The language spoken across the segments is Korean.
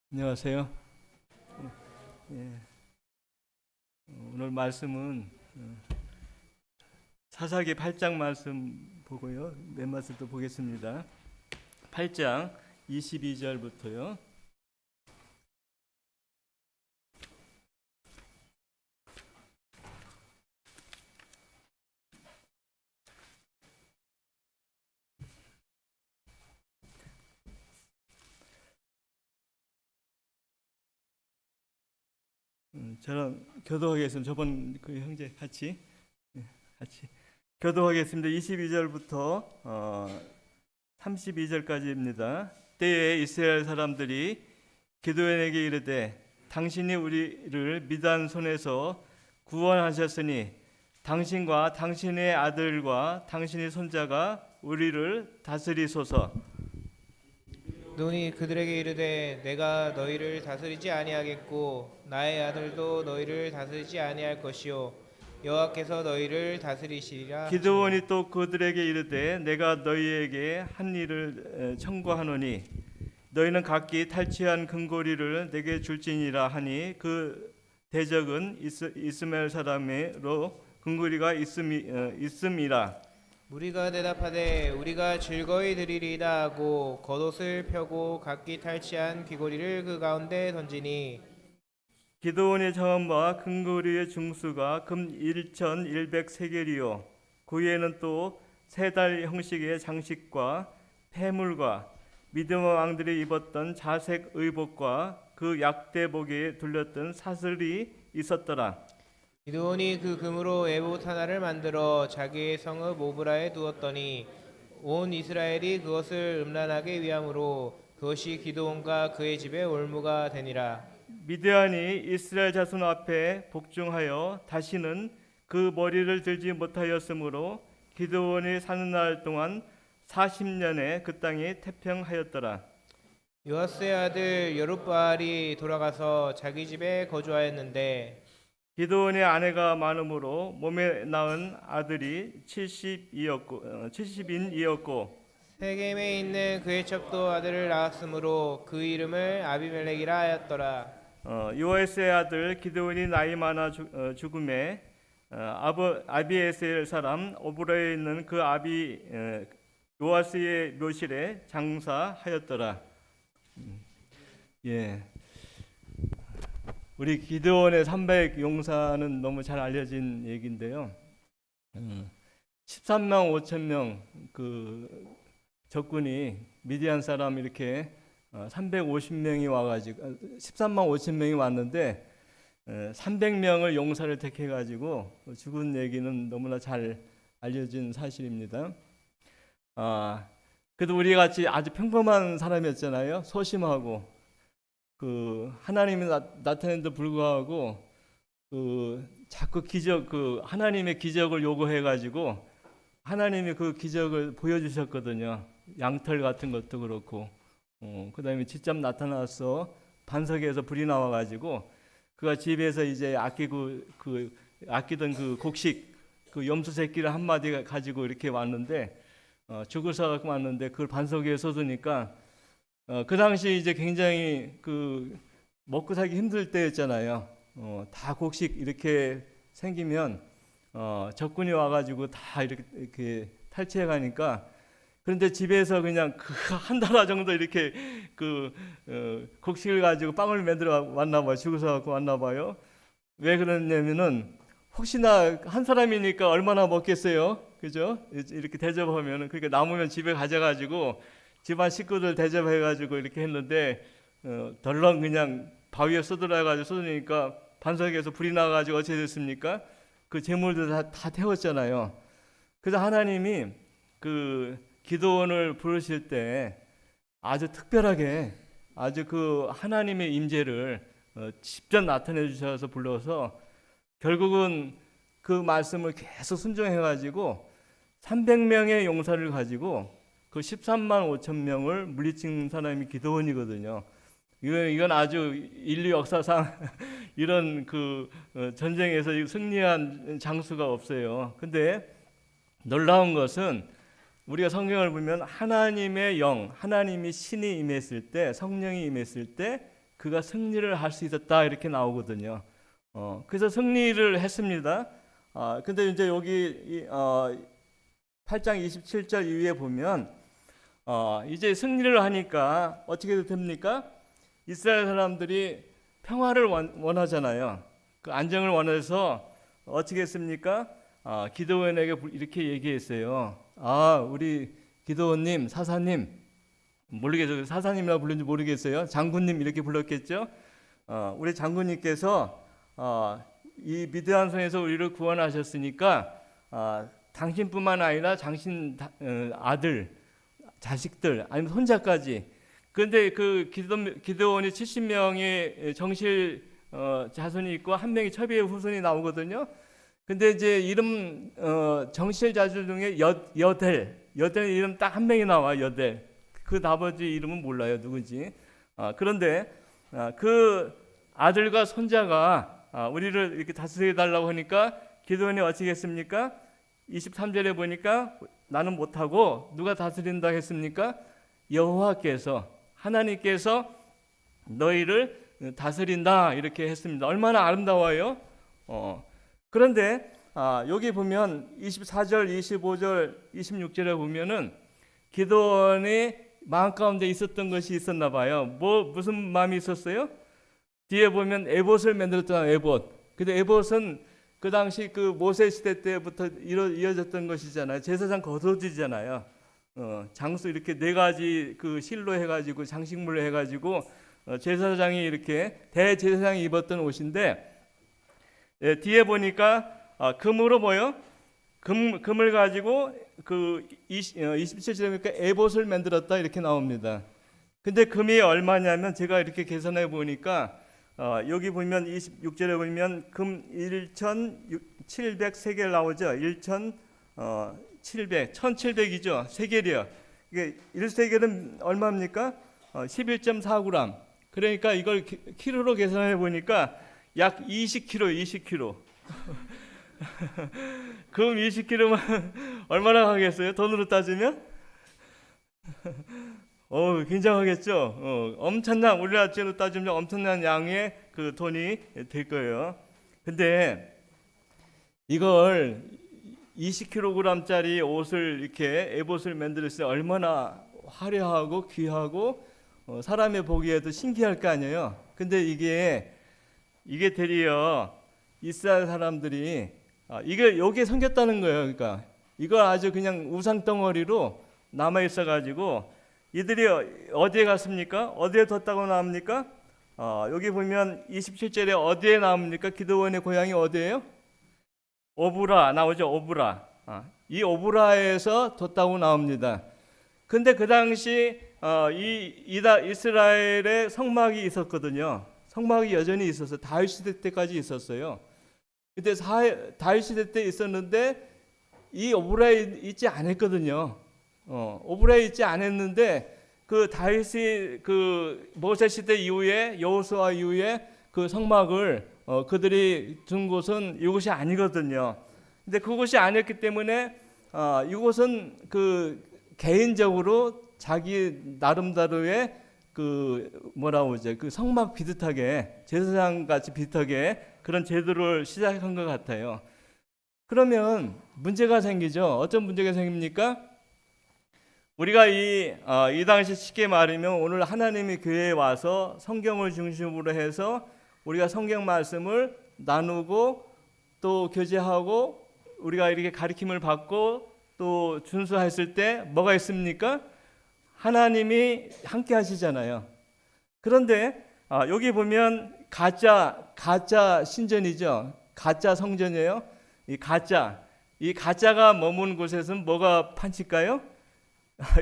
안녕하세요. 예, 오늘 말씀은 사사기 8장 말씀 보고요. 몇 말씀 또 보겠습니다. 8장 22절부터요. 저랑 교도하겠습니다. 저번 그 형제 같이 같이 교도하겠습니다. 22절부터 32절까지입니다. 때에 이스라엘 사람들이 기드온에게 이르되 당신이 우리를 미디안 손에서 구원하셨으니 당신과 당신의 아들과 당신의 손자가 우리를 다스리소서. 눈이 그들에게 이르되 내가 너희를 다스리지 아니하겠고 나의 아들도 너희를 다스리지 아니할 것이요 여호와께서 너희를 다스리시리라. 기드온이 또 그들에게 이르되 내가 너희에게 한 일을 청구하노니 너희는 각기 탈취한 금고리를 내게 줄지니라 하니 그 대적은 이스마엘 사람으로 금고리가 있음이라. 무리가 대답하되 우리가 즐거이 드리리이다 하고 겉옷을 펴고 각기 탈취한 귀고리를 그 가운데 던지니 기드온의 정함과 금고리의 중수가 금 1,100세겔이요 그 위에는 또 세 달 형식의 장식과 폐물과 미디안 왕들이 입었던 자색 의복과 그 약대복에 둘렸던 사슬이 있었더라. 기드온이 그 금으로 에봇 하나를 만들어 자기의 성읍 오브라에 두었더니 온 이스라엘이 그것을 음란하게 위함으로 그것이 기드온과 그의 집의 올무가 되니라. 미디안이 이스라엘 자손 앞에 복종하여 다시는 그 머리를 들지 못하였으므로 기드온이 사는 날 동안 40년에 그 땅이 태평하였더라. 요아스의 아들 여룹바알이 돌아가서 자기 집에 거주하였는데 기드온의 아내가 많으므로 몸에 낳은 아들이 70인이었고 세겜에 있는 그의 첩도 아들을 낳았으므로 그 이름을 아비멜렉이라 하였더라. 요아스의 아들 기드온이 나이 많아 죽음에 아비에셀 사람 오브라에 있는 그 요아스의 묘실에 장사하였더라. 예, 우리 기드온의 300 용사는 너무 잘 알려진 얘기인데요. 13만 5천 명 그 적군이 미디안 사람 이렇게 350명이 와가지고 13만 5천 명이 왔는데 300명을 용사를 택해가지고 죽은 얘기는 너무나 잘 알려진 사실입니다. 그래도 우리 같이 아주 평범한 사람이었잖아요. 소심하고 그 하나님이 나타낸데도 불구하고 그 자꾸 기적 그 하나님의 기적을 요구해가지고 하나님이 그 기적을 보여주셨거든요. 양털 같은 것도 그렇고, 그다음에 직접 나타나서 반석에서 불이 나와가지고 그가 집에서 이제 아끼던 그 곡식 그 염소 새끼를 한 마디 가지고 이렇게 왔는데 죽을 갖고 왔는데 그걸 반석 위에 쏟으니까 그 당시 이제 굉장히 그 먹고 살기 힘들 때였잖아요. 다 곡식 이렇게 생기면 적군이 와가지고 다 이렇게 탈취해 가니까 그런데 집에서 그냥 그 한 달 정도 이렇게 그 곡식을 가지고 빵을 만들어 왔나 봐요. 죽어서 갖고 왔나 봐요. 왜 그러냐면은 혹시나 한 사람이니까 얼마나 먹겠어요, 그죠? 이렇게 대접하면은 그러니까 남으면 집에 가져가지고 집안 식구들 대접해가지고 이렇게 했는데 덜렁 그냥 바위에 쏟으라가지고 쏟으니까 반석에서 불이 나가지고 어찌 됐습니까? 그 재물들 다 태웠잖아요. 그래서 하나님이 그 기드온을 부르실 때 아주 특별하게 아주 그 하나님의 임재를 직접 나타내 주셔서 불러서 결국은 그 말씀을 계속 순종해가지고 300명의 용사를 가지고 그 13만 5천 명을 물리친 사람이 기드온이거든요. 이건 아주 인류 역사상 이런 그 전쟁에서 승리한 장수가 없어요. 근데 놀라운 것은 우리가 성경을 보면 하나님의 영, 하나님이 신이 임했을 때, 성령이 임했을 때 그가 승리를 할 수 있었다 이렇게 나오거든요. 그래서 승리를 했습니다. 근데 이제 여기 8장 27절 이후에 보면 이제 승리를 하니까 어떻게 됩니까? 이스라엘 사람들이 평화를 원하잖아요. 그 안정을 원해서 어떻게 했습니까? 기드온에게 이렇게 얘기했어요. 우리 기드온님, 사사님, 모르겠어요. 사사님이라 부른지 모르겠어요. 장군님 이렇게 불렀겠죠. 우리 장군님께서 이 미드안 성에서 우리를 구원하셨으니까 당신뿐만 아니라 당신 아들, 자식들, 아니면 손자까지. 그런데 그 기드온이 70명의 정실 자손이 있고 한 명이 첩이의 후손이 나오거든요. 근데 이제 이름 정실 자손 중에 여델 이름 딱 한 명이 나와. 여델. 그 나머지 이름은 몰라요 누군지. 그런데 그 아들과 손자가 우리를 이렇게 다스려 달라고 하니까 기드온이 어떻게 했습니까? 23절에 보니까 나는 못하고 누가 다스린다 했습니까? 여호와께서, 하나님께서 너희를 다스린다 이렇게 했습니다. 얼마나 아름다워요. 그런데 여기 보면 24절, 25절, 26절에 보면은 기드온이 마음 가운데 있었던 것이 있었나 봐요. 무슨 마음이 있었어요? 뒤에 보면 에봇을 만들었잖아요. 에봇. 근데 에봇은 그 당시 그 모세 시대 때부터 이어졌던 것이잖아요. 제사장 겉옷이잖아요. 장수 이렇게 네 가지 그 실로 해가지고 장식물로 해가지고 제사장이 이렇게 대제사장이 입었던 옷인데, 뒤에 보니까 금으로 뭐요? 금을 가지고 그 27절에 보니까 에봇을 만들었다 이렇게 나옵니다. 근데 금이 얼마냐면 제가 이렇게 계산해 보니까 여기 보면 26절에 보면 금 1,700세겔 나오죠. 1,700이죠. 세겔이요. 이게 1세겔은 얼마입니까? 11.4g. 그러니까 이걸 키로로 계산해 보니까 약 20kg. 금 20kg면 얼마나 하겠어요? 돈으로 따지면? 굉장하겠죠. 엄청난, 우리나라로 따지면 엄청난 양의 그 돈이 될 거예요. 근데 이걸 20kg짜리 옷을 이렇게 에봇을 만들었을 때 얼마나 화려하고 귀하고 사람이 보기에도 신기할 거 아니에요. 근데 이게 되려 이스라엘 사람들이 이게 여기에 생겼다는 거예요. 그러니까 이거 아주 그냥 우상 덩어리로 남아 있어 가지고 이들이 어디에 갔습니까? 어디에 뒀다고 나옵니까? 여기 보면 27절에 어디에 나옵니까? 기드온의 고향이 어디예요? 오브라 나오죠. 오브라. 이 오브라에서 뒀다고 나옵니다. 근데 그 당시 이스라엘에 성막이 있었거든요. 성막이 여전히 있었어요. 다윗 시대 때까지 있었어요. 근데 다윗 시대 때 있었는데 이 오브라에 있지 않았거든요. 오브라에 있지 않았는데 그 다윗이 그 모세 시대 이후에 여호수아 이후에 그 성막을 그들이 둔 곳은 이곳이 아니거든요. 근데 그곳이 아니었기 때문에 이곳은 그 개인적으로 자기 나름대로의 그 뭐라고 하죠? 그 성막 비슷하게 제사장 같이 비슷하게 그런 제도를 시작한 것 같아요. 그러면 문제가 생기죠. 어떤 문제가 생깁니까? 우리가 이 당시 쉽게 말하면 오늘 하나님이 교회에 와서 성경을 중심으로 해서 우리가 성경 말씀을 나누고 또 교제하고 우리가 이렇게 가르침을 받고 또 준수했을 때 뭐가 있습니까? 하나님이 함께 하시잖아요. 그런데 여기 보면 가짜 신전이죠. 가짜 성전이에요. 이 가짜가 머문 곳에서는 뭐가 판칠까요?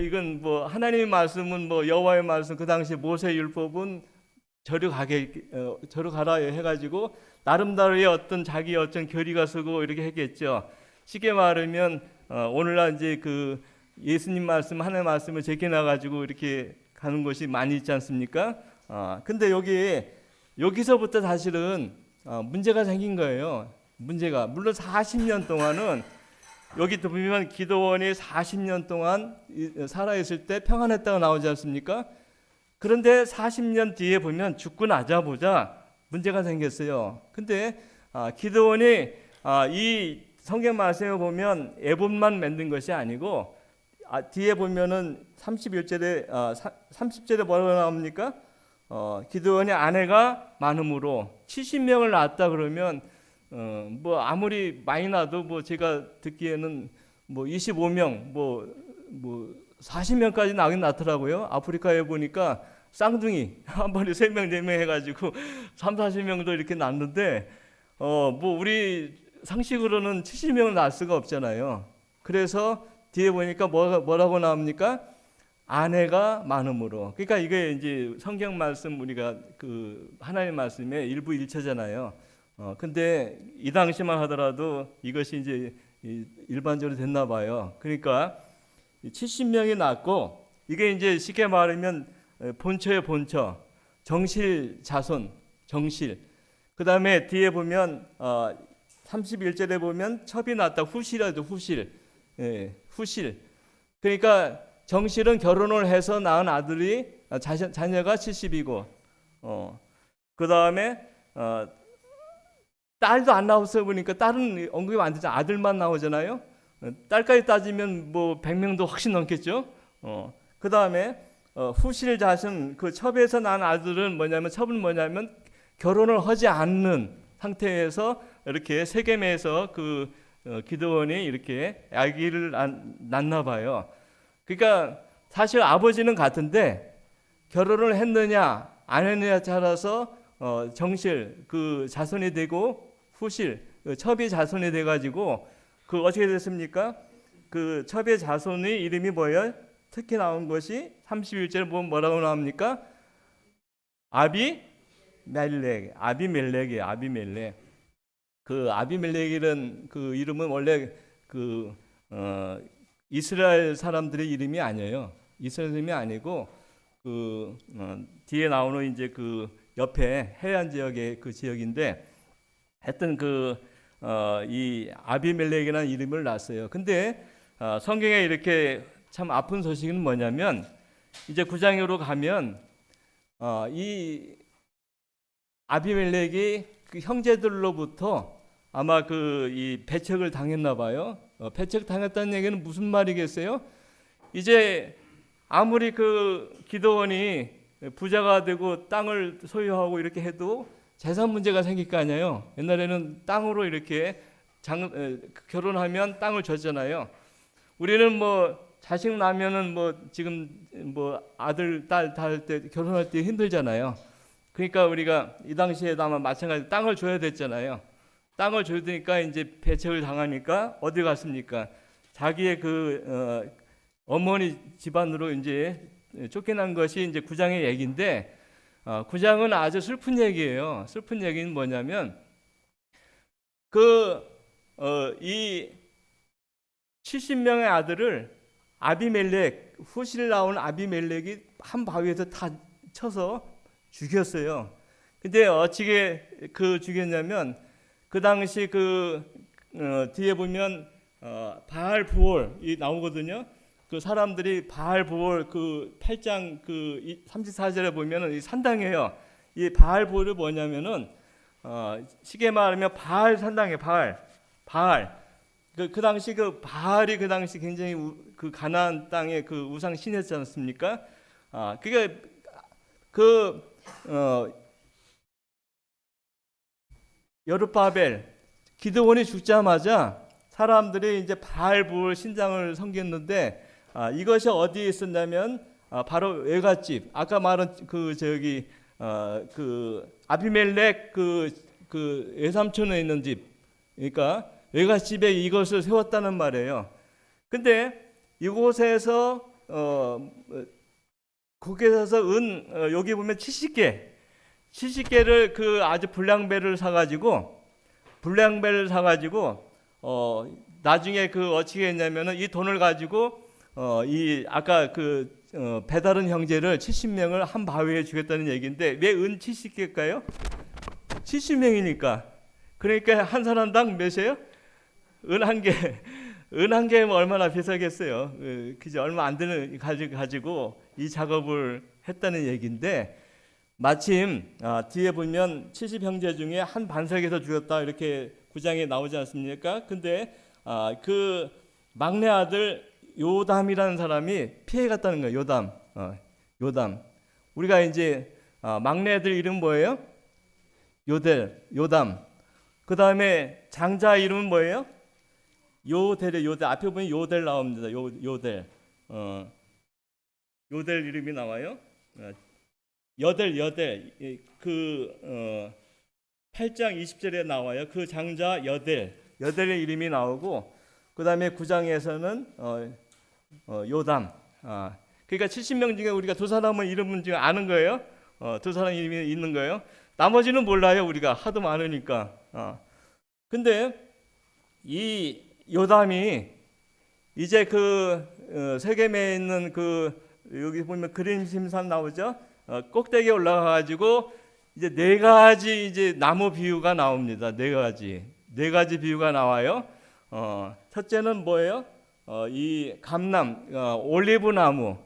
이건 뭐 하나님의 말씀은 뭐 여호와의 말씀 그 당시 모세 율법은 저리 가라 해가지고 나름대로의 어떤 자기 어떤 교리가 쓰고 이렇게 했겠죠. 쉽게 말하면 오늘날 이제 그 예수님 말씀 하나님의 말씀을 제껴놔 가지고 이렇게 가는 곳이 많이 있지 않습니까? 근데 여기서부터 사실은 문제가 생긴 거예요. 문제가 물론 40년 동안은 여기 보면 기드온이 40년 동안 살아있을 때 평안했다고 나오지 않습니까? 그런데 40년 뒤에 보면 죽고 나자보자 문제가 생겼어요. 근데 기드온이 이 성경 말씀에 보면 애봇만 만든 것이 아니고 뒤에 보면은 31절에 30절에 뭐라고 나옵니까? 기드온이 아내가 많음으로 70명을 낳았다 그러면 뭐 아무리 많이 낳아도 뭐 제가 듣기에는 뭐 25명 뭐 40명까지 나긴 낳더라고요. 아프리카에 보니까 쌍둥이 한 번에 3명 4명 해가지고 3, 40명도 이렇게 낳는데 뭐 우리 상식으로는 70명을 낳을 수가 없잖아요. 그래서 뒤에 보니까 뭐라고 나옵니까? 아내가 많음으로. 그러니까 이게 이제 성경 말씀 우리가 그 하나님 말씀의 일부 일처잖아요. 근데 이 당시만 하더라도 이것이 이제 일반적으로 됐나 봐요. 그러니까 70명이 낳고 이게 이제 쉽게 말하면 본처의 본처, 정실 자손, 정실. 그다음에 뒤에 보면 31절에 보면 첩이 낳았다. 후실이라도 후실. 예, 후실. 그러니까 정실은 결혼을 해서 낳은 아들이 자녀가 70이고 그다음에 딸도 안 나왔어 보니까 딸은 언급이 안 되죠. 아들만 나오잖아요. 딸까지 따지면 뭐 100명도 훨씬 넘겠죠. 그다음에 후실 자손 그 첩에서 난 아들은 첩은 뭐냐면 결혼을 하지 않는 상태에서 이렇게 세겜에서 그 기드온이 이렇게 아기를 낳나 봐요. 그러니까 사실 아버지는 같은데 결혼을 했느냐 안 했느냐에 따라서 정실 그 자손이 되고 후실 첩이 자손이 돼 가지고 그 어떻게 됐습니까? 그 첩의 자손의 이름이 뭐예요? 특히 나온 것이 31절에 보면 뭐라고 나옵니까? 아비멜렉이에요. 아비멜렉. 그 아비멜렉이라는 그 이름은 원래 그 이스라엘 사람들의 이름이 아니에요. 이스라엘 이름이 아니고 그 뒤에 나오는 이제 그 옆에 해안 지역의 그 지역인데 하여튼 이 아비멜렉이라는 이름을 낳았어요. 근데 성경에 이렇게 참 아픈 소식은 뭐냐면 이제 9장으로 가면 이 아비멜렉이 그 형제들로부터 아마 이 배척을 당했나 봐요. 배척 당했다는 얘기는 무슨 말이겠어요? 이제 아무리 그 기드온이 부자가 되고 땅을 소유하고 이렇게 해도 재산 문제가 생길 거 아니에요. 옛날에는 땅으로 이렇게 결혼하면 땅을 줬잖아요. 우리는 뭐 자식 나면은 뭐 지금 뭐 아들 딸 할 때 결혼할 때 힘들잖아요. 그러니까 우리가 이 당시에도 아마 마찬가지로 땅을 줘야 됐잖아요. 땅을 줘야 되니까 이제 배척을 당하니까 어디 갔습니까? 자기의 어머니 집안으로 이제 쫓겨난 것이 이제 9장의 얘기인데 9장은 아주 슬픈 얘기예요. 슬픈 얘기는 뭐냐면 이 70명의 아들을 아비멜렉 후실 나온 아비멜렉이 한 바위에서 다 쳐서 죽였어요. 근데 어떻게 죽였냐면 그 당시 뒤에 보면 바알 부올이 나오거든요. 그 사람들이 바알 부올 8장 34절에 보면은 이 산당이에요. 이 바알 부올이 뭐냐면은 쉽게 말하면 바알 산당이에요. 바알. 그 당시 바알이 그 당시 굉장히 가나안 땅의 우상 신이었지 않습니까? 그게 여룹바벨 기드온이 죽자마자 사람들이 이제 바알 부올 신장을 섬겼는데 이것이 어디에 있었냐면 바로 외갓집 아까 말한 아비멜렉 외삼촌에 있는 집 그러니까 외갓집에 이것을 세웠다는 말이에요. 근데 이곳에서 거기서 여기 보면 70개를 아주 불량배를 사가지고 나중에 어떻게 했냐면은 이 돈을 가지고 아까 배다른 형제를 70명을 한 바위에 죽였다는 얘기인데 왜 은 70개일까요? 70명이니까. 그러니까 한 사람당 몇이에요? 은 한 개. 은 한 개면 얼마나 비싸겠어요. 그죠? 얼마 안 되는 가지고 이 작업을 했다는 얘기인데, 마침 뒤에 보면 70형제 중에 한 반석에서 죽었다 이렇게 9장에 나오지 않습니까? 근데 그 막내 아들 요담이라는 사람이 피해 갔다는 거예요. 요담. 요담. 우리가 이제 막내 아들 이름 뭐예요? 요델, 요담. 그 다음에 장자 이름은 뭐예요? 요델. 앞에 보면 요델 나옵니다. 요델. 요델 이름이 나와요. 여델. 그 8장 20절에 나와요. 그 장자 여델의 이름이 나오고, 그 다음에 9장에서는 요담. 그러니까 70명 중에 우리가 두 사람은 이름은 지금 아는 거예요. 두 사람 이름이 있는 거예요. 나머지는 몰라요. 우리가 하도 많으니까. 근데 이 요담이 이제 그 세겜에 있는 그 여기 보면 그림심산 나오죠. 꼭대기에 올라가 가지고 이제 네 가지 이제 나무 비유가 나옵니다. 네 가지 비유가 나와요. 첫째는 뭐예요? 이 감람, 올리브 나무.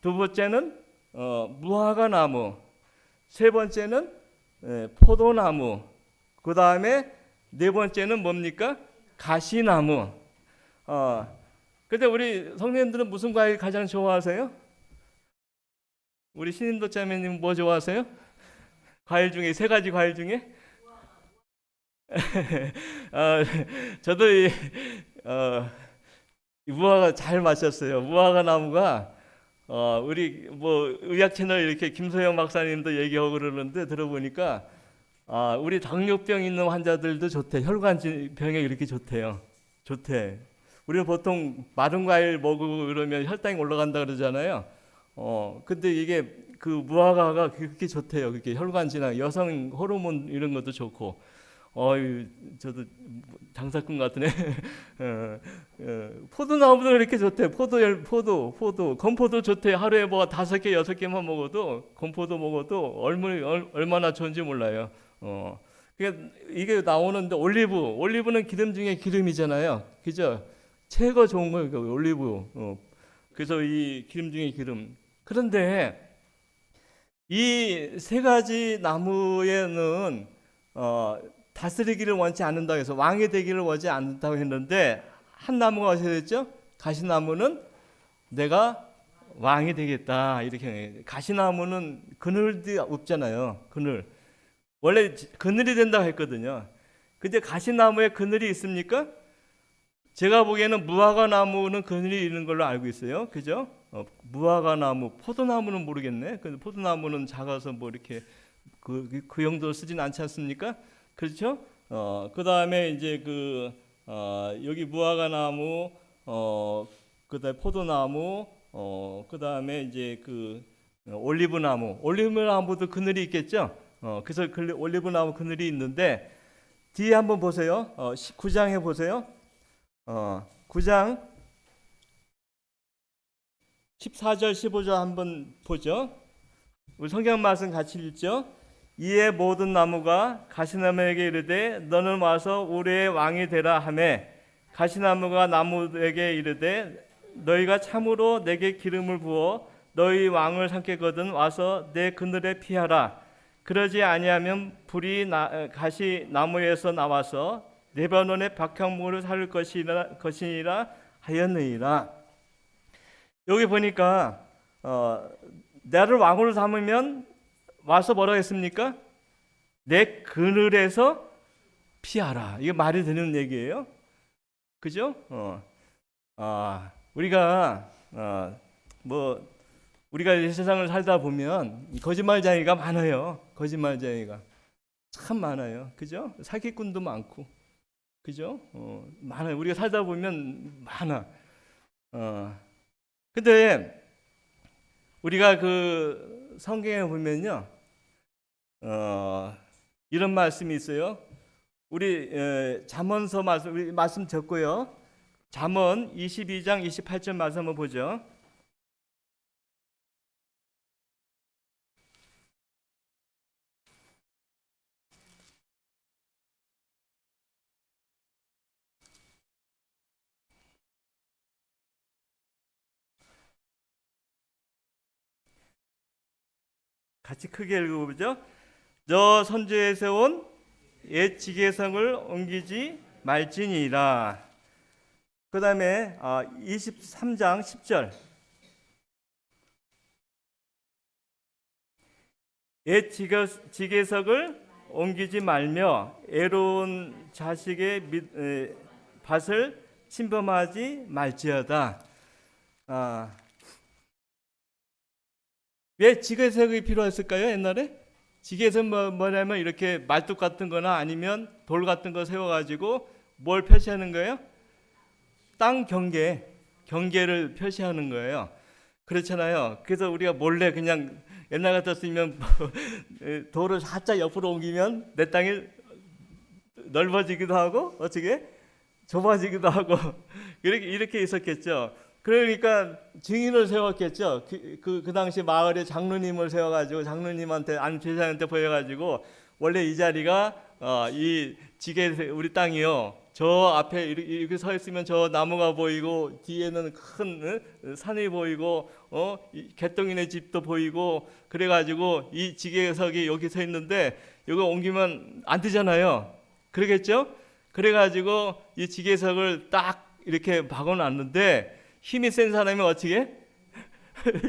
두 번째는 무화과 나무. 세 번째는 포도나무. 그 다음에 네 번째는 뭡니까? 가시나무. 근데 우리 성도님들은 무슨 과일 가장 좋아하세요? 우리 신인도 자매님 뭐 좋아하세요? 과일 중에 세 가지 과일 중에? 저도 이 무화과 잘 마셨어요. 무화과 나무가 우리 뭐 의학 채널 이렇게 김소영 박사님도 얘기하고 그러는데 들어보니까 우리 당뇨병 있는 환자들도 좋대. 혈관 병에 이렇게 좋대요. 좋대. 우리는 보통 마른 과일 먹고 그러면 혈당이 올라간다 그러잖아요. 근데 이게 그 무화과가 그렇게 좋대요. 그렇게 혈관 질환, 여성 호르몬 이런 것도 좋고. 저도 장사꾼 같으네. 포도나무도 이렇게 좋대. 포도, 건포도 좋대. 하루에 뭐 5개, 6개만 먹어도, 건포도 먹어도 얼마나 좋은지 몰라요. 그러니까 이게 나오는데 올리브는 기름 중에 기름이잖아요. 그죠? 최고 좋은 거예요, 그 올리브. 그래서 이 기름 중에 기름. 그런데 이 세 가지 나무에는 다스리기를 원치 않는다고 해서 왕이 되기를 원치 않는다고 했는데, 한 나무가 어떻게 됐죠? 가시나무는 내가 왕이 되겠다 이렇게. 가시나무는 그늘이 없잖아요. 그늘. 원래 그늘이 된다고 했거든요. 근데 가시나무에 그늘이 있습니까? 제가 보기에는 무화과 나무는 그늘이 있는 걸로 알고 있어요. 그죠? 무화과 나무, 포도나무는 모르겠네. 근데 포도나무는 작아서 뭐 이렇게 그 용도로 쓰진 않지 않습니까? 그렇죠? 그 다음에 이제 여기 무화과 나무, 그 다음에 포도나무, 그 다음에 이제 올리브 나무도 그늘이 있겠죠? 그래서 올리브 나무 그늘이 있는데, 뒤에 한번 보세요. 9장에 보세요. 9장 14절 15절 한번 보죠. 우리 성경 말씀 같이 읽죠. 이에 모든 나무가 가시나무에게 이르되 너는 와서 우리의 왕이 되라 하매, 가시나무가 나무에게 이르되 너희가 참으로 내게 기름을 부어 너희 왕을 삼겠거든 와서 내 그늘에 피하라. 그러지 아니하면 불이 가시나무에서 나와서 레바논의 박향목을 살릴 것이니라 하였느니라. 여기 보니까 나를 왕으로 삼으면 와서 뭐라고 했습니까? 내 그늘에서 피하라. 이게 말이 되는 얘기예요. 그죠? 우리가 우리가 이 세상을 살다 보면 거짓말쟁이가 많아요. 거짓말쟁이가 참 많아요. 그죠? 사기꾼도 많고. 그죠? 많아요. 우리가 살다 보면 많아. 근데 우리가 그 성경에 보면요, 이런 말씀이 있어요. 우리 잠언서 우리 말씀 적고요. 잠언 22장 28절 말씀 한번 보죠. 같이 크게 읽어보죠. 너 선지에서 온 옛 지계성을 옮기지 말지니라. 그 다음에 23장 10절. 옛 지계석을 옮기지 말며 애로운 자식의 밭을 침범하지 말지어다. 왜 지계석이 필요했을까요? 옛날에 지계석 뭐냐면 이렇게 말뚝 같은 거나 아니면 돌 같은 거 세워가지고 뭘 표시하는 거예요? 땅 경계를 표시하는 거예요. 그렇잖아요. 그래서 우리가 몰래 그냥 옛날 같았으면 돌을 살짝 옆으로 옮기면 내 땅이 넓어지기도 하고 어떻게 좁아지기도 하고 이렇게 있었겠죠. 그러니까 증인을 세웠겠죠. 그 당시 마을에 장로님을 세워가지고 장로님한테 제사장한테 보여가지고 원래 이 자리가 이 우리 땅이요. 저 앞에 이렇게 서 있으면 저 나무가 보이고 뒤에는 큰 산이 보이고 개똥이네 집도 보이고 그래가지고 이 지계석이 여기 서 있는데 이거 옮기면 안 되잖아요. 그러겠죠? 그래가지고 이 지계석을 딱 이렇게 박아놨는데 힘이 센 사람이 어떻게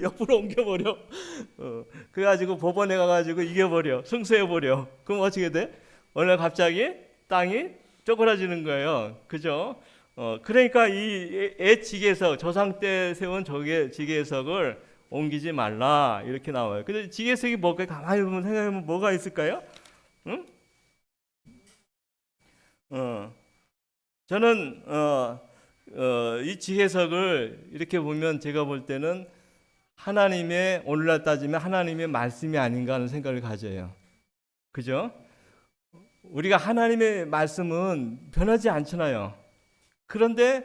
옆으로 옮겨버려. 그래가지고 법원에 가가지고 이겨버려. 승소해버려. 그럼 어떻게 돼? 어느 날 갑자기 땅이 쪼그라지는 거예요. 그죠? 그러니까 이 옛 지계석, 조상 때 세운 지계석을 옮기지 말라 이렇게 나와요. 근데 지계석이 뭘까요? 가만히 보면 생각해보면 뭐가 있을까요? 응? 저는 이 지계석을 이렇게 보면 제가 볼 때는 하나님의 오늘날 따지면 하나님의 말씀이 아닌가 하는 생각을 가져요. 그죠? 우리가 하나님의 말씀은 변하지 않잖아요. 그런데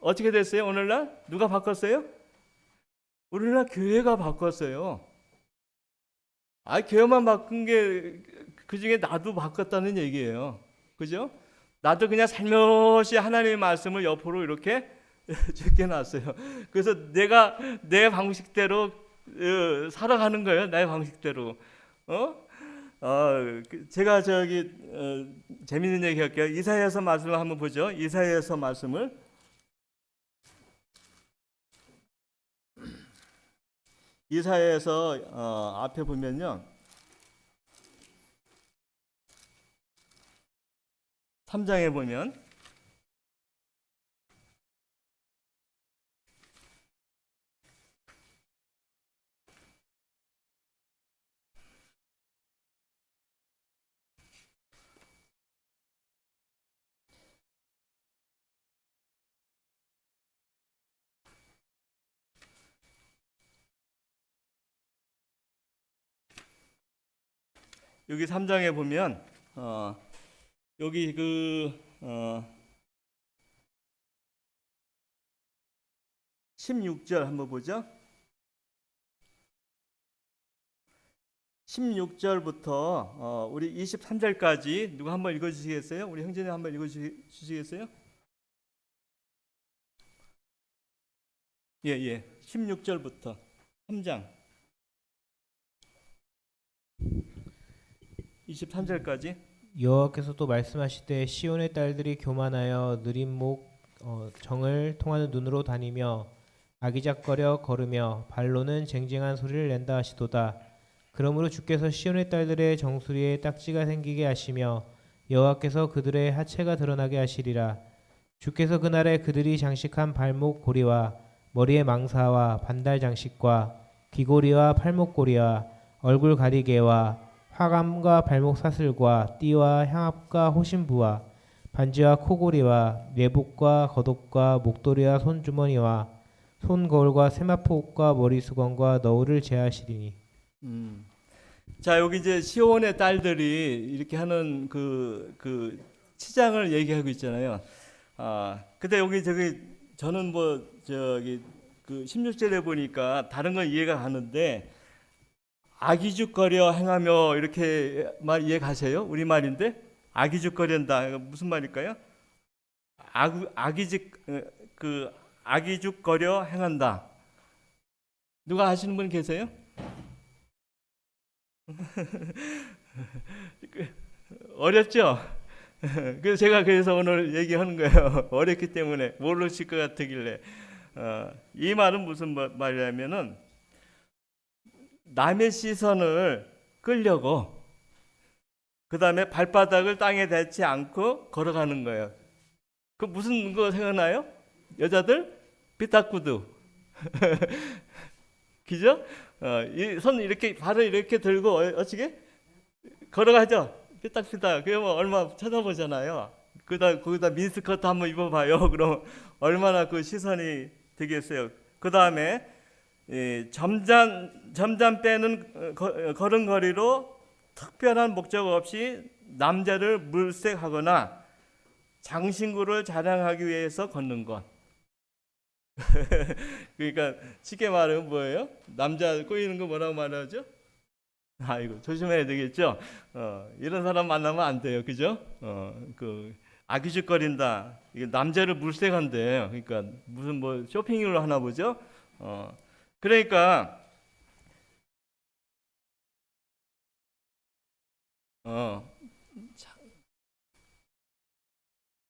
어떻게 됐어요? 오늘날 누가 바꿨어요? 오늘날 교회가 바꿨어요. 교회만 바꾼 게 그중에 나도 바꿨다는 얘기예요. 그죠? 나도 그냥 살며시 하나님의 말씀을 옆으로 이렇게 제껴놨어요. 그래서 내가 내 방식대로 살아가는 거예요. 나의 방식대로. 제가 재밌는 얘기 할게요. 이사야서 말씀을 한번 보죠. 이사야서 말씀을. 이사야서 앞에 보면요. 3장에 보면 여기 3장에 보면 여기 16절 한번 보죠. 16절부터 우리 23절까지 누가 한번 읽어주시겠어요? 우리 형제님 한번 읽어주시겠어요? 예. 16절부터 3장 23절까지. 여호와께서 또 말씀하시되 시온의 딸들이 교만하여 느린 목 정을 통하는 눈으로 다니며 아기작거려 걸으며 발로는 쟁쟁한 소리를 낸다 하시도다. 그러므로 주께서 시온의 딸들의 정수리에 딱지가 생기게 하시며 여호와께서 그들의 하체가 드러나게 하시리라. 주께서 그날에 그들이 장식한 발목 고리와 머리의 망사와 반달 장식과 귀고리와 팔목고리와 얼굴 가리개와 화감과 발목 사슬과 띠와 향압과 호신부와 반지와 코고리와 내복과 겉옷과 목도리와 손주머니와 손거울과 세마포옷과 머리수건과 너울을 제하시리니. 자, 여기 이제 시온의 딸들이 이렇게 하는 그 치장을 얘기하고 있잖아요. 근데 여기 저는 그 16절에 보니까 다른 건 이해가 가는데 아기죽거려 행하며 이렇게 말 이해 가세요? 우리 말인데 아기죽거린다. 무슨 말일까요? 아기죽거려 행한다. 누가 아시는 분 계세요? 어렵죠? 그래서 오늘 얘기하는 거예요. 어렵기 때문에 모르실 것 같으길래. 이 말은 무슨 말이냐면은 남의 시선을 끌려고 그 다음에 발바닥을 땅에 닿지 않고 걸어가는 거예요. 그 무슨 거 생각나요? 여자들 삐딱구두, 그죠? 이 손 이렇게 발을 이렇게 들고 어떻게 걸어가죠? 삐딱삐딱. 그러면 얼마 쳐다보잖아요. 거기다 미니스커트 한번 입어봐요. 그럼 얼마나 그 시선이 되겠어요. 그 다음에 점잖 빼는 걸음걸이로 특별한 목적 없이 남자를 물색하거나 장신구를 자랑하기 위해서 걷는 것. 그러니까 쉽게 말하면 뭐예요? 남자 꼬이는 거 뭐라고 말하죠? 아이고 조심해야 되겠죠. 이런 사람 만나면 안 돼요, 그죠? 그 아기죽거린다. 이게 남자를 물색한대. 그러니까 무슨 뭐 쇼핑을 하나 보죠. 그러니까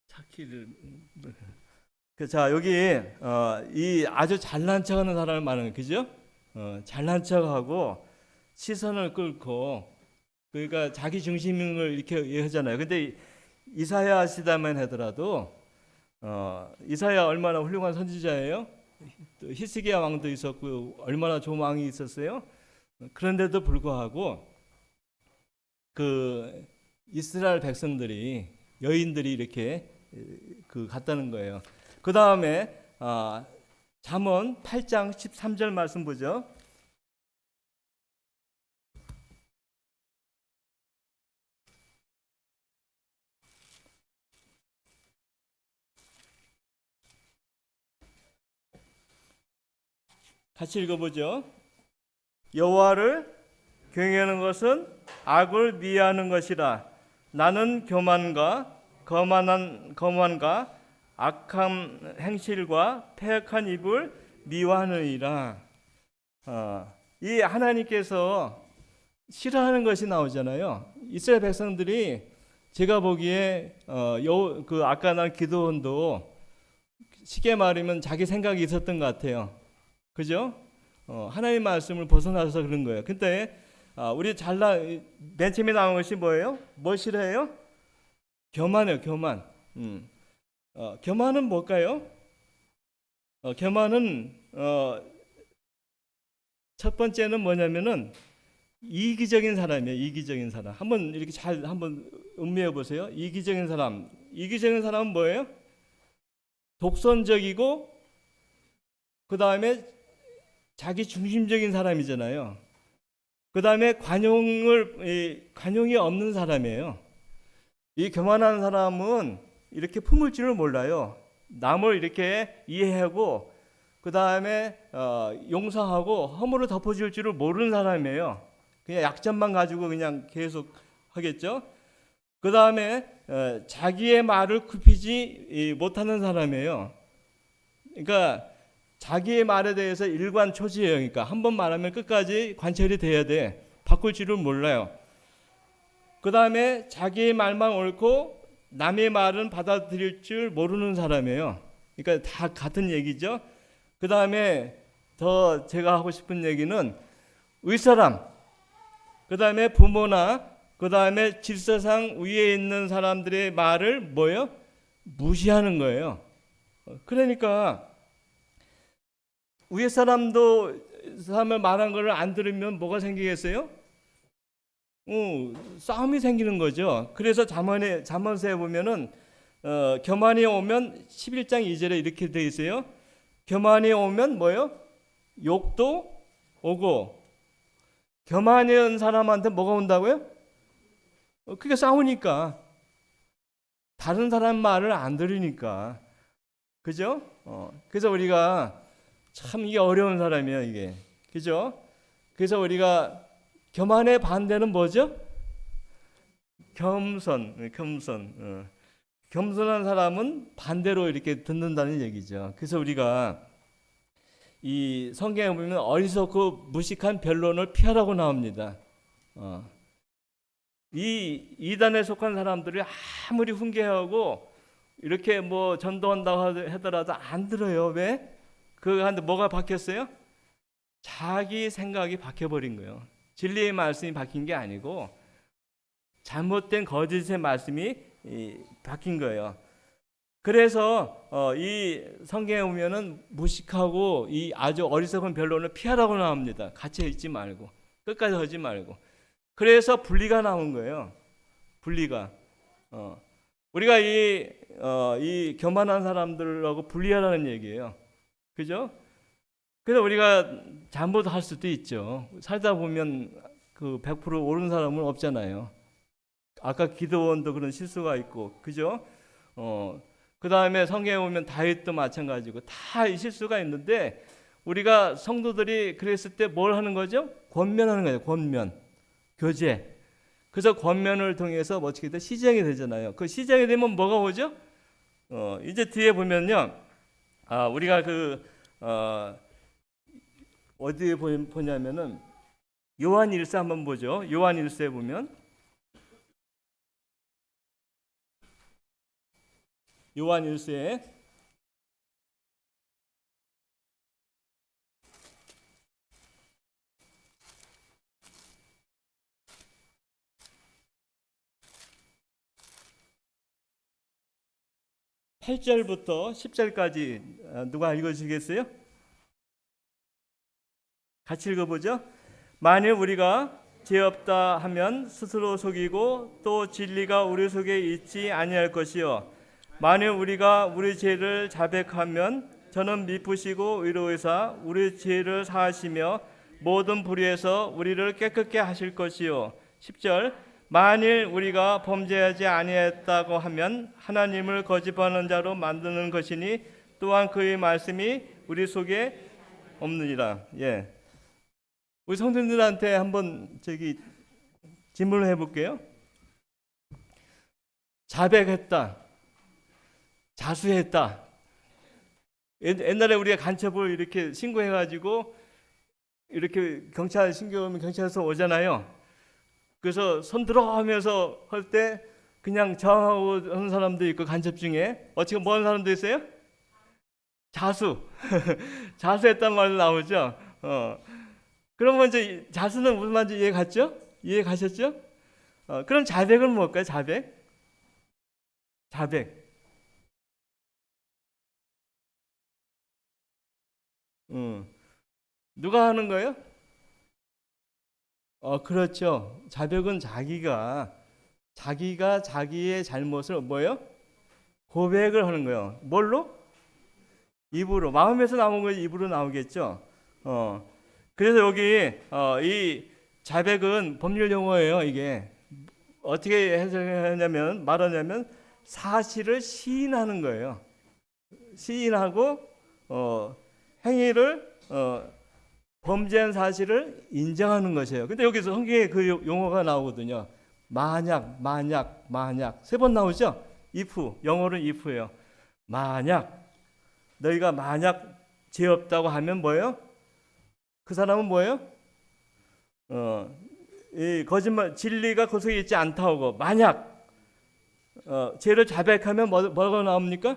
찾기를. 자 여기 이 아주 잘난 척하는 사람을 말하는 그죠? 잘난 척하고 시선을 끌고 그러니까 자기 중심을 이렇게 하잖아요. 근데 이사야 시대만 하더라도 이사야 얼마나 훌륭한 선지자예요. 또 히스기야 왕도 있었고 얼마나 좋은 왕이 있었어요. 그런데도 불구하고 그 이스라엘 백성들이 여인들이 이렇게 갔다는 거예요. 그 다음에 잠언 8장 13절 말씀 보죠. 같이 읽어보죠. 여호와를 경외하는 것은 악을 미워하는 것이라. 나는 거만과 악한 행실과 패역한 입을 미워하느니라. 이 하나님께서 싫어하는 것이 나오잖아요. 이스라엘 백성들이 제가 보기에 그 아까 난 기도원도 쉽게 말하면 자기 생각이 있었던 것 같아요. 그죠? 하나님 말씀을 벗어나서 그런 거예요. 근데 우리 맨 처음에 나온 것이 뭐예요? 뭘 싫어해요? 교만이에요. 교만. 교만은 뭘까요? 교만은 첫 번째는 뭐냐면은 이기적인 사람이에요. 이기적인 사람. 한번 이렇게 한번 음미해 보세요. 이기적인 사람. 이기적인 사람은 뭐예요? 독선적이고 그 다음에 자기 중심적인 사람이잖아요. 그 다음에 관용이 없는 사람이에요. 이 교만한 사람은 이렇게 품을 줄을 몰라요. 남을 이렇게 이해하고 그 다음에 용서하고 허물을 덮어줄 줄을 모르는 사람이에요. 그냥 약점만 가지고 그냥 계속 하겠죠. 그 다음에 자기의 말을 굽히지 못하는 사람이에요. 그러니까 자기의 말에 대해서 일관초지예요. 그러니까 한 번 말하면 끝까지 관철이 돼야 돼. 바꿀 줄을 몰라요. 그 다음에 자기의 말만 옳고 남의 말은 받아들일 줄 모르는 사람이에요. 그러니까 다 같은 얘기죠. 그 다음에 더 제가 하고 싶은 얘기는 윗사람, 그 다음에 부모나 그 다음에 질서상 위에 있는 사람들의 말을 뭐예요? 무시하는 거예요. 그러니까 위에 사람을 말한 걸 안 들으면 뭐가 생기겠어요? 싸움이 생기는 거죠. 그래서 잠언서에 보면은 교만이 오면 11장 2절에 이렇게 돼 있어요. 교만이 오면 뭐요? 욕도 오고. 교만이 온 사람한테 뭐가 온다고요? 그게 싸우니까. 다른 사람 말을 안 들으니까. 그죠? 그래서 우리가 참 이게 어려운 사람이에요, 이게. 그죠? 그래서 우리가 교만의 반대는 뭐죠? 겸손. 겸손한 사람은 반대로 이렇게 듣는다는 얘기죠. 그래서 우리가 이 성경에 보면 어리석고 무식한 변론을 피하라고 나옵니다. 이 이단에 속한 사람들이 아무리 훈계하고 이렇게 뭐 전도한다고 하더라도 안 들어요. 왜? 그 한데 뭐가 바뀌었어요? 자기 생각이 바뀌어버린 거예요. 진리의 말씀이 바뀐 게 아니고 잘못된 거짓의 말씀이 바뀐 거예요. 그래서 이 성경에 보면은 무식하고 이 아주 어리석은 변론을 피하라고 나옵니다. 갇혀 있지 말고 끝까지 하지 말고. 그래서 분리가 나온 거예요. 분리가. 우리가 이 교만한 사람들하고 분리하라는 얘기예요. 그죠? 그래서 우리가 잘못할 수도 있죠. 살다 보면 그 100% 옳은 사람은 없잖아요. 아까 기도원도 그런 실수가 있고, 그죠? 그 다음에 성경에 보면 다윗도 마찬가지고 다 실수가 있는데 우리가 성도들이 그랬을 때 뭘 하는 거죠? 권면하는 거예요. 권면, 교제. 그래서 권면을 통해서 어떻게 돼? 시정이 되잖아요. 그 시정이 되면 뭐가 오죠? 이제 뒤에 보면요, 우리가 어디에 보냐면은 요한 1서 한번 보죠. 요한 1서에 보면 요한 1서에 8절부터 10절까지 누가 읽어주시겠어요? 같이 읽어보죠. 만일 우리가 죄 없다 하면 스스로 속이고 또 진리가 우리 속에 있지 아니할 것이요 만일 우리가 우리 죄를 자백하면 저는 미쁘시고 의로우사 우리 죄를 사하시며 모든 불의에서 우리를 깨끗게 하실 것이요 10절 만일 우리가 범죄하지 아니했다고 하면 하나님을 거짓하는 자로 만드는 것이니 또한 그의 말씀이 우리 속에 없느니라. 예. 우리 성도님들한테 한번 질문을 해볼게요. 자백했다, 자수했다. 옛날에 우리가 간첩을 이렇게 신고해가지고 이렇게 경찰 신고하면 경찰서 오잖아요. 그래서 손 들어 하면서 할 때 그냥 저항하고 하는 사람도 있고 간첩 중에 어떻게 뭐 하는 사람도 있어요? 자수. 자수했단 말도 나오죠. 그러면 이제 자수는 무슨 말인지 이해 갔죠? 이해 가셨죠? 그럼 자백은 뭘까요? 자백. 누가 하는 거예요? 그렇죠. 자백은 자기가 자기의 잘못을 뭐예요? 고백을 하는 거예요. 뭘로? 입으로. 마음에서 나온 거 입으로 나오겠죠. 그래서 여기 이 자백은 법률 용어예요. 이게 어떻게 해석하냐면 말하냐면 사실을 시인하는 거예요. 시인하고 행위를 범죄한 사실을 인정하는 것이에요. 근데 여기서 성경에 그 용어가 나오거든요. 만약 세 번 나오죠. if 영어로는 if예요. 너희가 만약 죄 없다고 하면 뭐예요? 그 사람은 뭐예요? 이 거짓말 진리가 그 속에 있지 않다고 만약 죄를 자백하면 뭐가 나옵니까?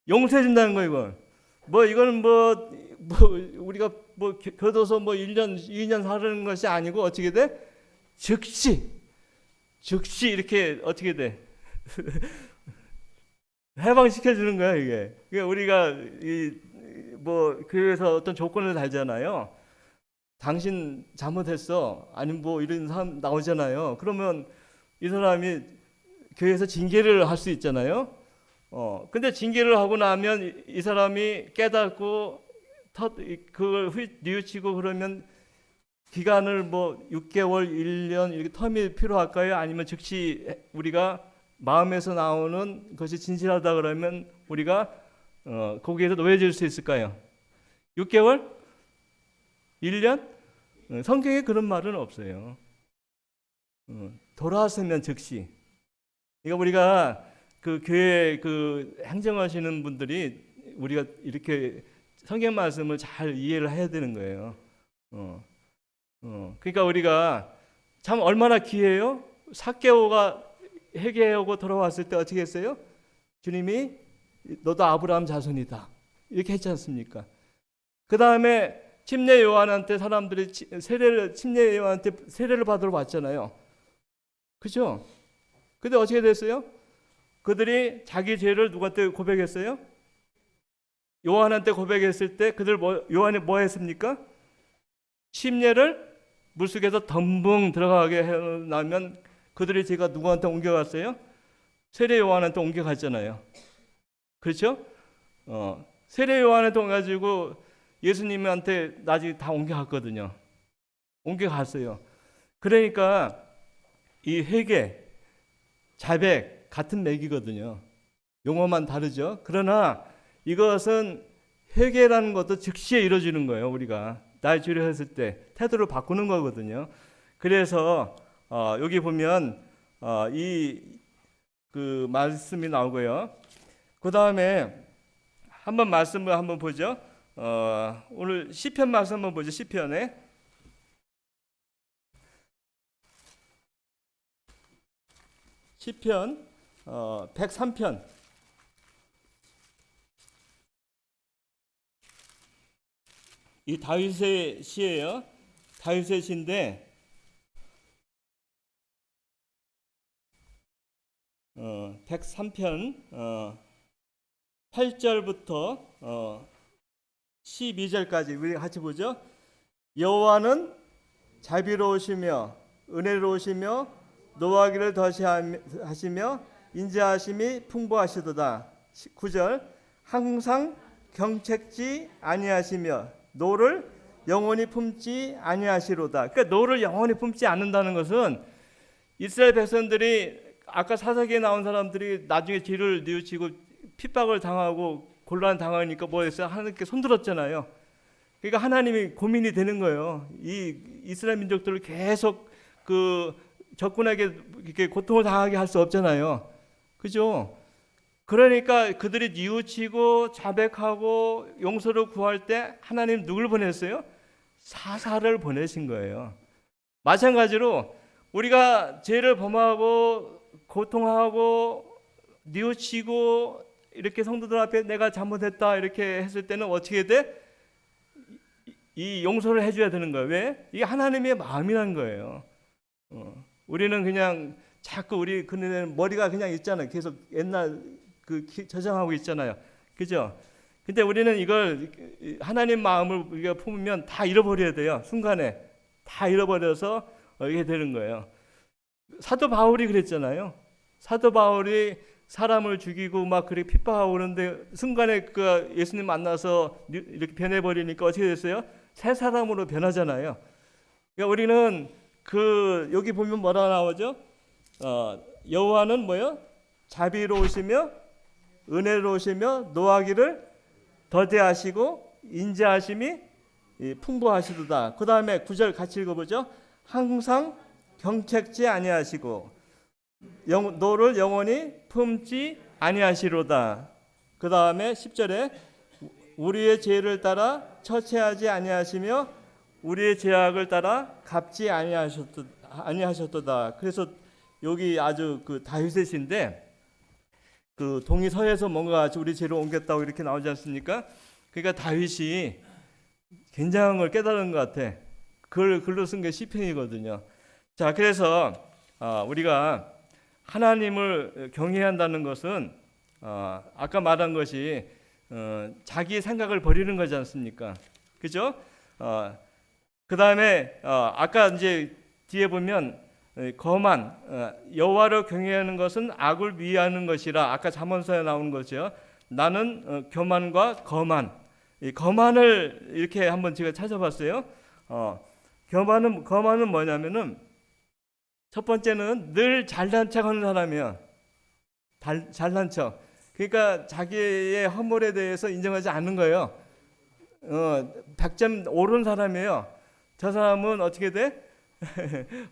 용서해 준다는 거 이걸. 이거는 우리가 교도소 1년 2년 사는 것이 아니고 어떻게 돼? 즉시 이렇게 어떻게 돼? 해방시켜 주는 거야 이게. 그러니까 우리가 교회에서 어떤 조건을 달잖아요. 당신 잘못했어. 아니면 이런 사람 나오잖아요. 그러면 이 사람이 교회에서 징계를 할 수 있잖아요. 근데 징계를 하고 나면 이 사람이 깨닫고 그걸 뉘우치고 그러면 기간을 6개월, 1년 이렇게 텀이 필요할까요? 아니면 즉시 우리가 마음에서 나오는 것이 진실하다 그러면 우리가 거기에서 놓여질 수 있을까요? 6개월? 1년? 성경에 그런 말은 없어요. 돌아서면 즉시. 그러니까 우리가 그 교회 행정하시는 분들이 우리가 이렇게 성경 말씀을 잘 이해를 해야 되는 거예요. 그러니까 우리가 참 얼마나 귀해요. 삭개오가 회개하고 돌아왔을 때 어떻게 했어요? 주님이 너도 아브라함 자손이다 이렇게 했지 않습니까? 그 다음에 침례 요한한테 사람들이 침례 요한한테 세례를 받으러 왔잖아요. 그죠? 근데 어떻게 됐어요? 그들이 자기 죄를 누구한테 고백했어요? 요한한테 고백했을 때 요한이 뭐 했습니까? 침례를 물속에서 덤붕 들어가게 해놓으면 그들의 죄가 누구한테 옮겨갔어요? 세례 요한한테 옮겨갔잖아요. 그렇죠? 세례 요한한테 옮겨가지고 예수님한테 나중에 다 옮겨갔거든요. 옮겨갔어요. 그러니까 이 회개, 자백 같은 맥이거든요. 용어만 다르죠. 그러나 이것은 회개라는 것도 즉시에 이루어지는 거예요. 우리가 나의 죄를 했을 때 태도를 바꾸는 거거든요. 그래서 여기 보면 이 그 말씀이 나오고요. 그 다음에 한번 말씀을 한번 보죠. 오늘 시편 말씀 한번 보죠. 시편 103편 이 다윗의 시예요. 다윗의 시인데 103편 8절부터 12절까지 우리 같이 보죠. 여호와는 자비로우시며 은혜로우시며 노하기를 더시하시며 인자하심이 풍부하시도다. 9절 항상 경책지 아니하시며 노를 영원히 품지 아니하시로다. 그러니까 노를 영원히 품지 않는다는 것은 이스라엘 백성들이 아까 사사기에 나온 사람들이 나중에 죄를 뉘우치고 핍박을 당하고 곤란 당하니까 뭐 했어요? 하나님께 손들었잖아요. 그러니까 하나님이 고민이 되는 거예요. 이 이스라엘 민족들을 계속 그 적군에게 이렇게 고통을 당하게 할 수 없잖아요. 그죠? 그러니까 그들이 뉘우치고 자백하고 용서를 구할 때 하나님 누굴 보냈어요? 사사를 보내신 거예요. 마찬가지로 우리가 죄를 범하고 고통하고 뉘우치고 이렇게 성도들 앞에 내가 잘못했다 이렇게 했을 때는 어떻게 돼? 이 용서를 해줘야 되는 거예요. 왜? 이게 하나님의 마음이라는 거예요. 우리는 그냥 자꾸 우리 그는 머리가 그냥 있잖아요. 계속 옛날 그 저장하고 있잖아요. 그죠? 근데 우리는 이걸 하나님 마음을 우리가 품으면 다 잃어버려야 돼요. 순간에 다 잃어버려서 이렇게 되는 거예요. 사도 바울이 그랬잖아요. 사도 바울이 사람을 죽이고 막 그렇게 핍박하고 그러는데 순간에 그 예수님 만나서 이렇게 변해버리니까 어떻게 됐어요? 새 사람으로 변하잖아요. 그러니까 우리는 그 여기 보면 뭐라 나오죠? 여호와는 뭐요? 자비로우시며 은혜로우시며 노하기를 더디하시고 인자하심이 풍부하시도다. 그 다음에 9절 같이 읽어보죠. 항상 경책지 아니하시고 노를 영원히 품지 아니하시로다. 그 다음에 10절에 우리의 죄를 따라 처체하지 아니하시며 우리의 죄악을 따라 갚지 아니하셨도다. 그래서 여기 아주 그 다윗의 시인데 그 동이서에서 뭔가 우리 죄를 옮겼다고 이렇게 나오지 않습니까? 그러니까 다윗이 굉장한 걸 깨달은 것 같아. 그걸 글로 쓴 게 시편이거든요. 자, 그래서 우리가 하나님을 경외해야 한다는 것은 아까 말한 것이 자기의 생각을 버리는 거지 않습니까? 그죠? 그 다음에 아까 이제 뒤에 보면 거만 여호와를 경외하는 것은 악을 위하는 것이라 아까 잠언서에 나오는 거죠. 나는 교만과 거만 이 거만을 이렇게 한번 제가 찾아봤어요. 거만은 뭐냐면은 첫 번째는 늘 잘난 척하는 사람이야. 잘난 척. 그러니까 자기의 허물에 대해서 인정하지 않는 거예요. 100점 오른 사람이에요. 저 사람은 어떻게 돼?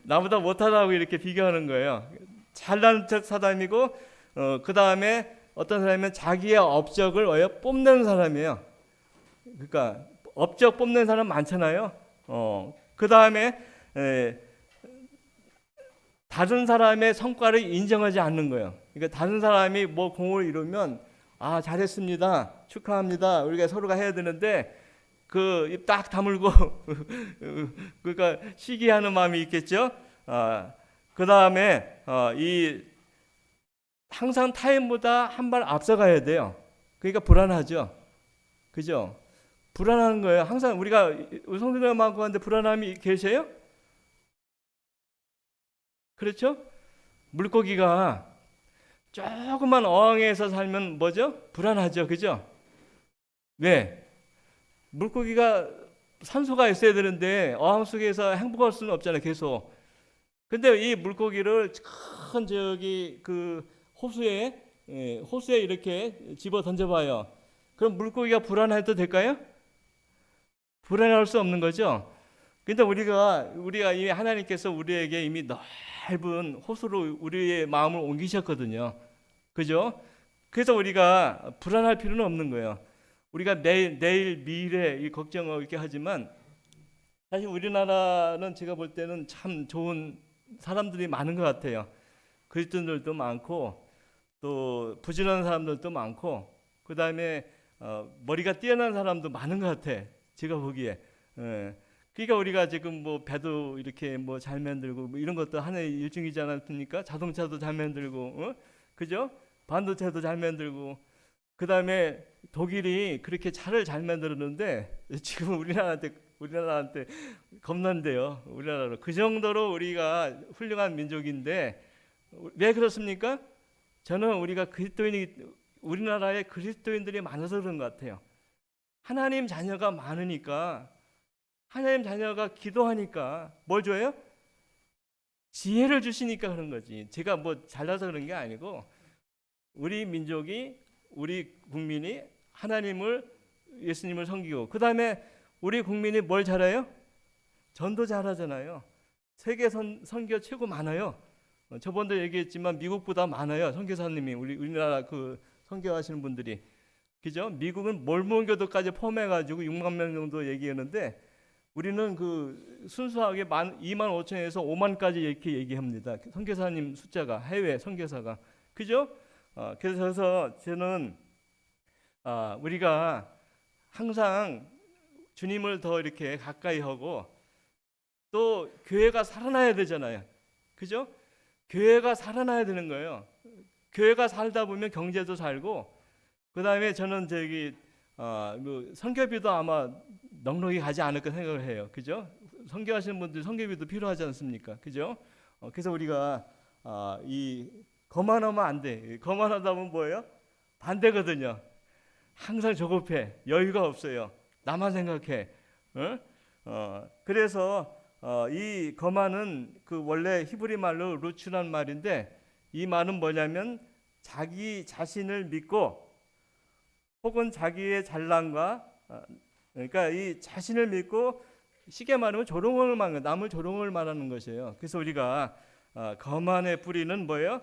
나보다 못하다고 이렇게 비교하는 거예요. 잘난 척 사람이고 그 다음에 어떤 사람은 자기의 업적을 뽑는 사람이에요. 그러니까 업적 뽑는 사람 많잖아요. 그 다음에 다른 사람의 성과를 인정하지 않는 거예요. 그러니까 다른 사람이 뭐 공을 이루면 아 잘했습니다, 축하합니다, 우리가 서로가 해야 되는데 그 입 딱 다물고 그러니까 시기하는 마음이 있겠죠. 그 다음에 이 항상 타인보다 한 발 앞서가야 돼요. 그러니까 불안하죠. 그죠? 불안한 거예요. 항상 우리가 성도들 많고 한데 불안함이 계세요? 그렇죠? 물고기가 조금만 어항에서 살면 뭐죠? 불안하죠. 그죠? 왜? 물고기가 산소가 있어야 되는데 어항 속에서 행복할 수는 없잖아요. 계속. 근데 이 물고기를 큰 저기 그 호수에 이렇게 집어 던져봐요. 그럼 물고기가 불안해도 될까요? 불안할 수 없는 거죠. 근데 우리가 이미 하나님께서 우리에게 이미 넓은 호수로 우리의 마음을 옮기셨거든요. 그죠? 그래서 우리가 불안할 필요는 없는 거예요. 우리가 내일 미래 이 걱정을 이렇게 하지만 사실 우리나라는 제가 볼 때는 참 좋은 사람들이 많은 것 같아요. 그리스도인들도 많고 또 부지런한 사람들도 많고 그 다음에 머리가 뛰어난 사람도 많은 것 같아. 제가 보기에. 그러니까 우리가 지금 뭐 배도 이렇게 뭐 잘 만들고 뭐 이런 것도 하나의 일종이지 않았습니까? 자동차도 잘 만들고, 그죠? 반도체도 잘 만들고, 그 다음에 독일이 그렇게 차를 잘 만들었는데 지금 우리나라한테 겁난데요. 우리나라로 그 정도로 우리가 훌륭한 민족인데 왜 그렇습니까? 저는 우리나라에 그리스도인들이 많아서 그런 것 같아요. 하나님 자녀가 많으니까, 하나님 자녀가 기도하니까 뭘 줘요? 지혜를 주시니까 그런 거지. 제가 뭐 잘나서 그런 게 아니고 우리 민족이, 우리 국민이 예수님을 섬기고 그 다음에 우리 국민이 뭘 잘해요? 전도 잘하잖아요. 세계 선교 최고 많아요. 저번도 얘기했지만 미국보다 많아요. 선교사님이 우리나라 그 선교하시는 분들이. 그죠? 미국은 몰몬교도까지 포함해가지고 6만 명 정도 얘기하는데 우리는 그 순수하게 2만 5천에서 5만까지 이렇게 얘기합니다. 선교사님 숫자가 해외 선교사가. 그죠? 그래서 저는 우리가 항상 주님을 더 이렇게 가까이 하고 또 교회가 살아나야 되잖아요. 그죠? 교회가 살아나야 되는 거예요. 교회가 살다 보면 경제도 살고 그 다음에 저는 뭐 선교비도 아마 넉넉히 가지 않을까 생각을 해요. 그죠? 선교하시는 분들 선교비도 필요하지 않습니까? 그죠? 그래서 우리가 이 거만하면 안 돼. 거만하다 보면 뭐예요? 반대거든요. 항상 조급해. 여유가 없어요. 나만 생각해. 그래서 이 거만은 그 원래 히브리 말로 루츠란 말인데 이 말은 뭐냐면 자기 자신을 믿고 혹은 자기의 잘난과 그러니까 이 자신을 믿고 쉽게 말하면 남을 조롱을 말하는 것이에요. 그래서 우리가 거만의 뿌리는 뭐예요?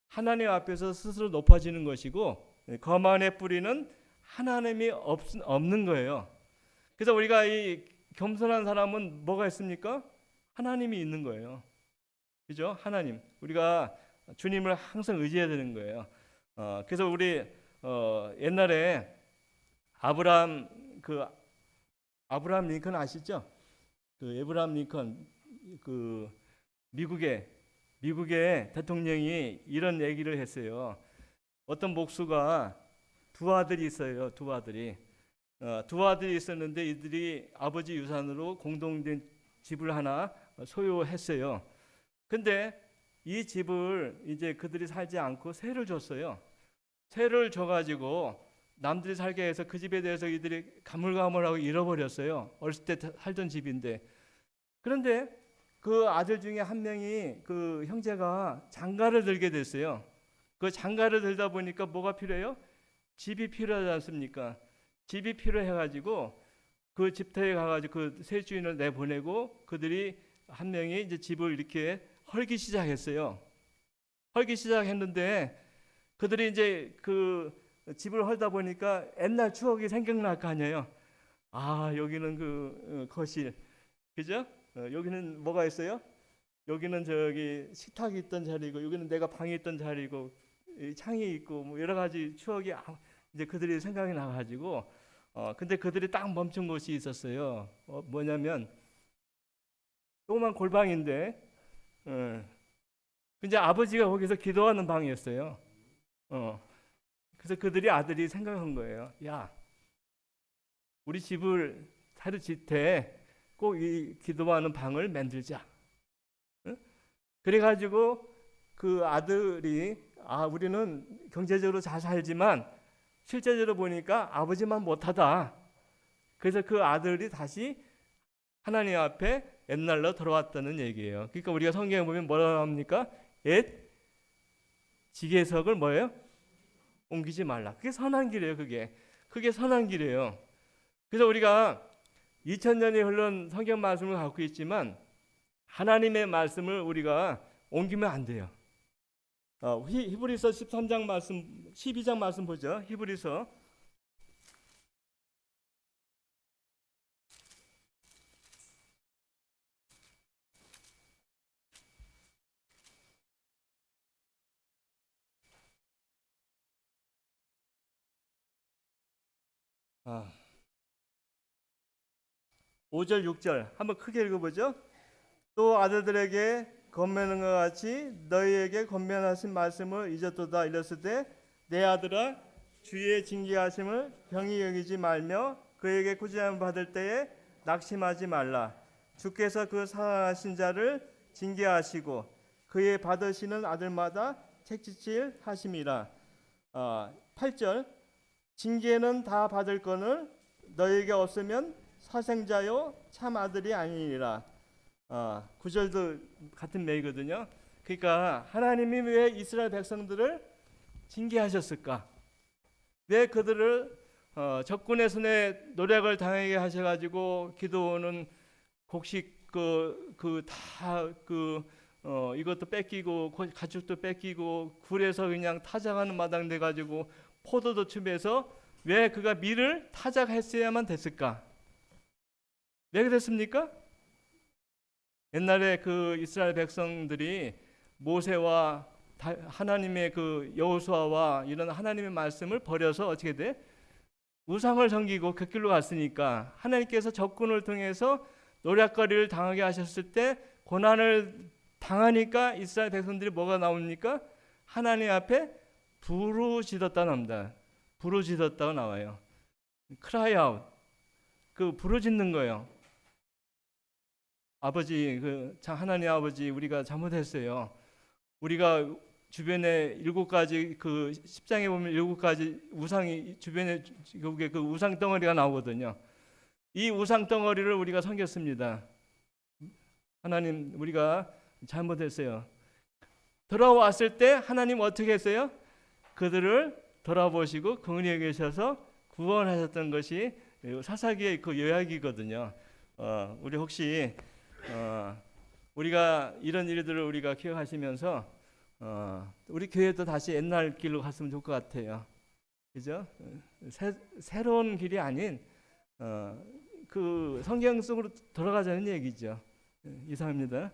하나님 앞에서 스스로 높아지는 것이고 거만의 뿌리는 하나님이 없는 거예요. 그래서 우리가 이 겸손한 사람은 뭐가 있습니까? 하나님이 있는 거예요. 그죠? 하나님. 우리가 주님을 항상 의지해야 되는 거예요. 그래서 우리 옛날에 아브라함 링컨 아시죠? 그 에브라함 링컨 그 미국의 대통령이 이런 얘기를 했어요. 어떤 목수가 두 아들이 있어요. 두 아들이 있었는데 이들이 아버지 유산으로 공동된 집을 하나 소유했어요. 근데 이 집을 이제 그들이 살지 않고 세를 줬어요. 세를 줘가지고 남들이 살게 해서 그 집에 대해서 이들이 가물가물하고 잃어버렸어요. 어렸을 때 살던 집인데. 그런데 그 아들 중에 한 명이 그 형제가 장가를 들게 됐어요. 그 장가를 들다 보니까 뭐가 필요해요? 집이 필요하지 않습니까? 집이 필요해가지고 그 집터에 가가지고 그 세 주인을 내보내고 그들이 한 명이 이제 집을 이렇게 헐기 시작했어요. 헐기 시작했는데 그들이 이제 그 집을 헐다 보니까 옛날 추억이 생각날 거 아니에요. 여기는 그 거실, 그죠? 여기는 뭐가 있어요? 여기는 저기 식탁이 있던 자리고 여기는 내가 방에 있던 자리고 이 창이 있고 뭐 여러 가지 추억이 이제 그들이 생각이 나가지고 근데 그들이 딱 멈춘 곳이 있었어요. 뭐냐면 조그만 골방인데 근데 아버지가 거기서 기도하는 방이었어요. 그래서 그들이 아들이 생각한 거예요. 야, 우리 집을 새로 짓되 꼭 이 기도하는 방을 만들자. 응? 그래가지고 그 아들이 우리는 경제적으로 잘 살지만 실제적으로 보니까 아버지만 못하다. 그래서 그 아들이 다시 하나님 앞에 옛날로 돌아왔다는 얘기예요. 그러니까 우리가 성경에 보면 뭐라고 합니까? 옛 지계석을 뭐예요? 옮기지 말라. 그게 선한 길이에요. 그게 선한 길이에요. 그래서 우리가 2000년이 흘른 성경 말씀을 갖고 있지만 하나님의 말씀을 우리가 옮기면 안 돼요. 히브리서 13장 말씀, 12장 말씀 보죠. 히브리서 5절 6절 한번 크게 읽어보죠. 또 아들들에게 건면한 것 같이 너희에게 건면하신 말씀을 잊었도다 이랬으되 내 아들아 주의 징계하심을 병이 여기지 말며 그에게 꾸지람을 받을 때에 낙심하지 말라. 주께서 그 사랑하신 자를 징계하시고 그의 받으시는 아들마다 책짓질 하심이라. 8절 징계는 다 받을 거늘 너에게 없으면 사생자요 참 아들이 아니니라. 9절도 같은 메이거든요. 그러니까 하나님이 왜 이스라엘 백성들을 징계하셨을까? 왜 그들을 적군의 손에 노략을 당하게 하셔가지고 기도는 곡식 이것도 뺏기고 가축도 뺏기고 굴에서 그냥 타작하는 마당 돼가지고 포도도 춤에서 왜 그가 밀을 타작했어야만 됐을까? 왜 그랬습니까? 옛날에 그 이스라엘 백성들이 모세와 하나님의 그 여호수아와 이런 하나님의 말씀을 버려서 어떻게 돼? 우상을 섬기고 그 길로 갔으니까 하나님께서 적군을 통해서 노략거리를 당하게 하셨을 때 고난을 당하니까 이스라엘 백성들이 뭐가 나옵니까? 하나님 앞에 부르짖었다 나옵니다. 부르짖었다고 나와요. cry out. 그 부르짖는 거예요. 아버지, 하나님 아버지, 우리가 잘못했어요. 우리가 주변에 7가지 그 10장에 보면 7가지 우상이 주변에 여기에 그 우상 덩어리가 나오거든요. 이 우상 덩어리를 우리가 섬겼습니다. 하나님, 우리가 잘못했어요. 돌아왔을 때 하나님 어떻게 했어요? 그들을 돌아보시고 긍휼히 여기셔서 구원하셨던 것이 사사기의 그 요약이거든요. 우리 혹시 우리가 이런 일들을 우리가 기억하시면서 우리 교회도 다시 옛날 길로 갔으면 좋을 것 같아요. 그죠? 새로운 길이 아닌 그 성경 속으로 돌아가자는 얘기죠. 이상입니다.